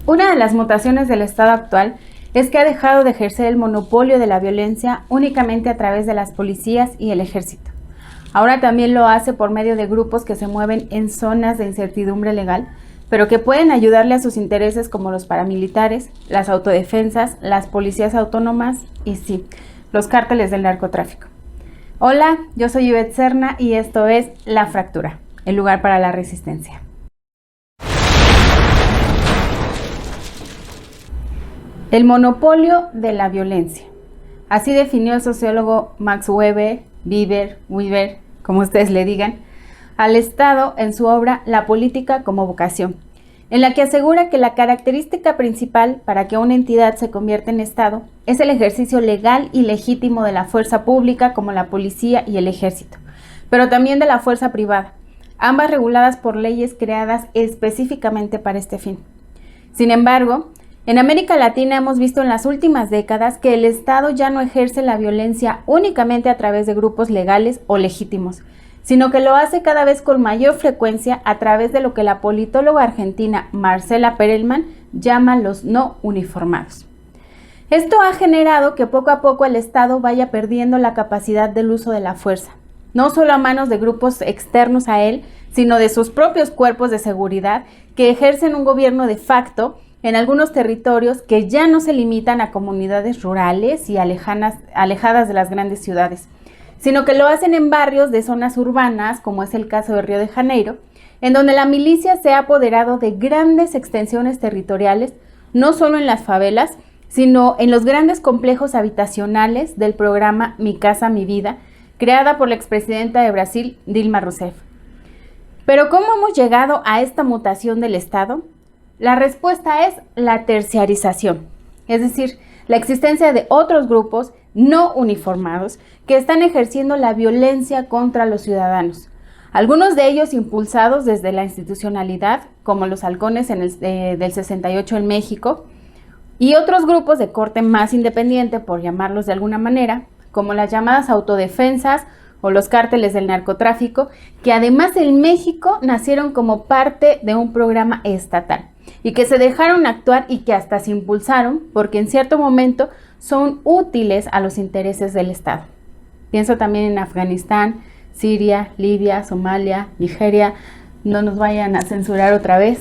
Una de las mutaciones del Estado actual es que ha dejado de ejercer el monopolio de la violencia únicamente a través de las policías y el ejército. Ahora también lo hace por medio de grupos que se mueven en zonas de incertidumbre legal, pero que pueden ayudarle a sus intereses, como los paramilitares, las autodefensas, las policías autónomas y sí, los cárteles del narcotráfico. Hola, yo soy Ivette Serna y esto es La Fractura, el lugar para la resistencia. El monopolio de la violencia. Así definió el sociólogo Max Weber, como ustedes le digan, al Estado en su obra La política como vocación, en la que asegura que la característica principal para que una entidad se convierta en Estado es el ejercicio legal y legítimo de la fuerza pública como la policía y el ejército, pero también de la fuerza privada, ambas reguladas por leyes creadas específicamente para este fin. Sin embargo, en América Latina hemos visto en las últimas décadas que el Estado ya no ejerce la violencia únicamente a través de grupos legales o legítimos, sino que lo hace cada vez con mayor frecuencia a través de lo que la politóloga argentina Marcela Perelman llama los no uniformados. Esto ha generado que poco a poco el Estado vaya perdiendo la capacidad del uso de la fuerza, no solo a manos de grupos externos a él, sino de sus propios cuerpos de seguridad que ejercen un gobierno de facto en algunos territorios que ya no se limitan a comunidades rurales y alejadas de las grandes ciudades, sino que lo hacen en barrios de zonas urbanas, como es el caso de Río de Janeiro, en donde la milicia se ha apoderado de grandes extensiones territoriales, no solo en las favelas, sino en los grandes complejos habitacionales del programa Mi Casa, Mi Vida, creada por la expresidenta de Brasil, Dilma Rousseff. Pero ¿cómo hemos llegado a esta mutación del Estado? La respuesta es la terciarización, es decir, la existencia de otros grupos no uniformados que están ejerciendo la violencia contra los ciudadanos. Algunos de ellos impulsados desde la institucionalidad, como los halcones del 68 en México, y otros grupos de corte más independiente, por llamarlos de alguna manera, como las llamadas autodefensas o los cárteles del narcotráfico, que además en México nacieron como parte de un programa estatal y que se dejaron actuar y que hasta se impulsaron porque en cierto momento son útiles a los intereses del Estado. Pienso también en Afganistán, Siria, Libia, Somalia, Nigeria. No nos vayan a censurar otra vez.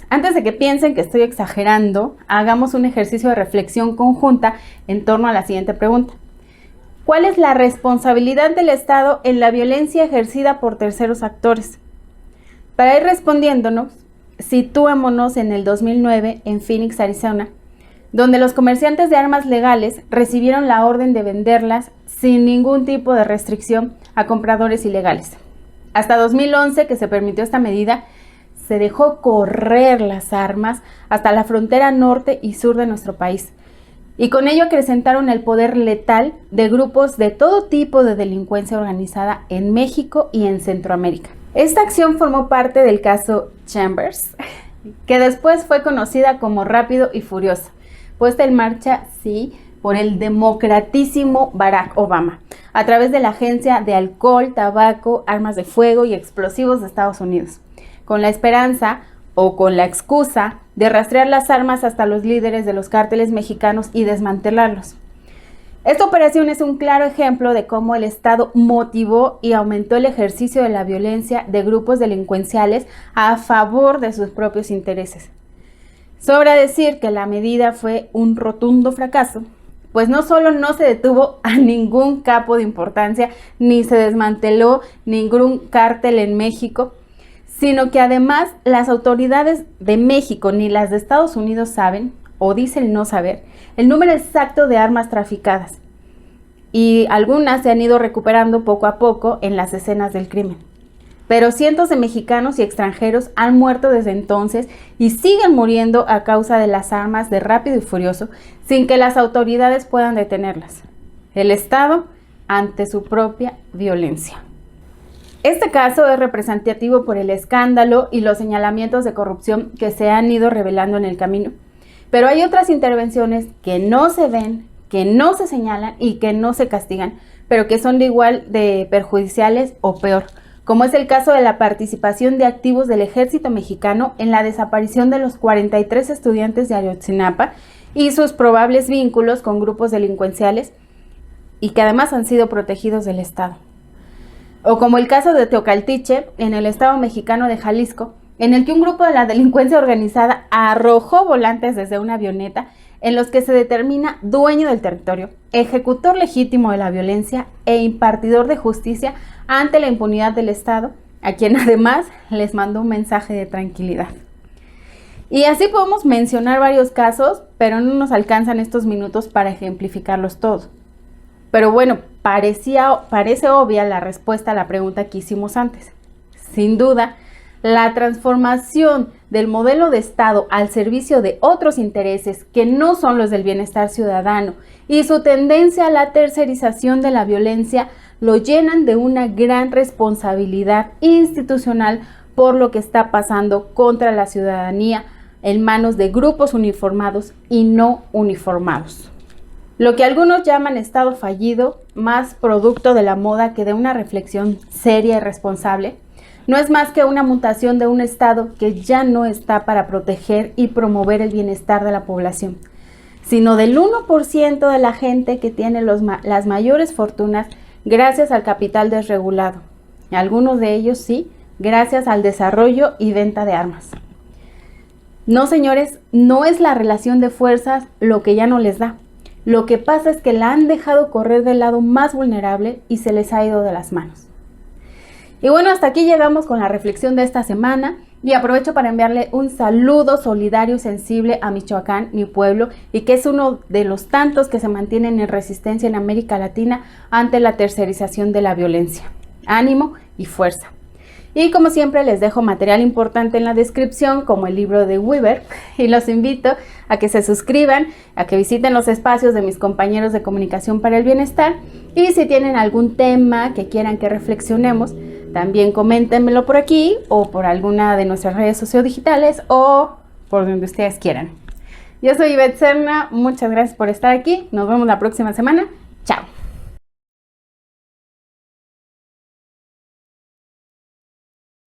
Antes de que piensen que estoy exagerando, hagamos un ejercicio de reflexión conjunta en torno a la siguiente pregunta. ¿Cuál es la responsabilidad del Estado en la violencia ejercida por terceros actores? Para ir respondiéndonos, situémonos en el 2009 en Phoenix, Arizona, donde los comerciantes de armas legales recibieron la orden de venderlas sin ningún tipo de restricción a compradores ilegales. Hasta 2011, que se permitió esta medida, se dejó correr las armas hasta la frontera norte y sur de nuestro país, y con ello acrecentaron el poder letal de grupos de todo tipo de delincuencia organizada en México y en Centroamérica. Esta acción formó parte del caso Chambers, que después fue conocida como Rápido y Furioso, puesta en marcha, sí, por el democratísimo Barack Obama, a través de la Agencia de Alcohol, Tabaco, Armas de Fuego y Explosivos de Estados Unidos, con la esperanza o con la excusa de rastrear las armas hasta los líderes de los cárteles mexicanos y desmantelarlos. Esta operación es un claro ejemplo de cómo el Estado motivó y aumentó el ejercicio de la violencia de grupos delincuenciales a favor de sus propios intereses. Sobra decir que la medida fue un rotundo fracaso, pues no solo no se detuvo a ningún capo de importancia, ni se desmanteló ningún cártel en México, sino que además las autoridades de México ni las de Estados Unidos saben, o dicen no saber, el número exacto de armas traficadas. Y algunas se han ido recuperando poco a poco en las escenas del crimen. Pero cientos de mexicanos y extranjeros han muerto desde entonces y siguen muriendo a causa de las armas de Rápido y Furioso sin que las autoridades puedan detenerlas. El Estado ante su propia violencia. Este caso es representativo por el escándalo y los señalamientos de corrupción que se han ido revelando en el camino. Pero hay otras intervenciones que no se ven, que no se señalan y que no se castigan, pero que son de igual de perjudiciales o peor, como es el caso de la participación de activos del ejército mexicano en la desaparición de los 43 estudiantes de Ayotzinapa y sus probables vínculos con grupos delincuenciales y que además han sido protegidos del Estado. O como el caso de Teocaltiche, en el Estado mexicano de Jalisco, en el que un grupo de la delincuencia organizada arrojó volantes desde una avioneta en los que se determina dueño del territorio, ejecutor legítimo de la violencia e impartidor de justicia ante la impunidad del Estado, a quien además les mandó un mensaje de tranquilidad. Y así podemos mencionar varios casos, pero no nos alcanzan estos minutos para ejemplificarlos todos. Pero bueno, parece obvia la respuesta a la pregunta que hicimos antes. Sin duda, la transformación del modelo de Estado al servicio de otros intereses que no son los del bienestar ciudadano y su tendencia a la tercerización de la violencia lo llenan de una gran responsabilidad institucional por lo que está pasando contra la ciudadanía en manos de grupos uniformados y no uniformados. Lo que algunos llaman Estado fallido, más producto de la moda que de una reflexión seria y responsable, no es más que una mutación de un Estado que ya no está para proteger y promover el bienestar de la población, sino del 1% de la gente que tiene las mayores fortunas gracias al capital desregulado. Algunos de ellos sí, gracias al desarrollo y venta de armas. No, señores, no es la relación de fuerzas lo que ya no les da. Lo que pasa es que la han dejado correr del lado más vulnerable y se les ha ido de las manos. Y bueno, hasta aquí llegamos con la reflexión de esta semana y aprovecho para enviarle un saludo solidario y sensible a Michoacán, mi pueblo, y que es uno de los tantos que se mantienen en resistencia en América Latina ante la tercerización de la violencia. Ánimo y fuerza. Y como siempre les dejo material importante en la descripción como el libro de Weber y los invito a que se suscriban, a que visiten los espacios de mis compañeros de comunicación para el bienestar y si tienen algún tema que quieran que reflexionemos, también coméntenmelo por aquí o por alguna de nuestras redes sociodigitales o por donde ustedes quieran. Yo soy Ivette Serna, muchas gracias por estar aquí, nos vemos la próxima semana, chao.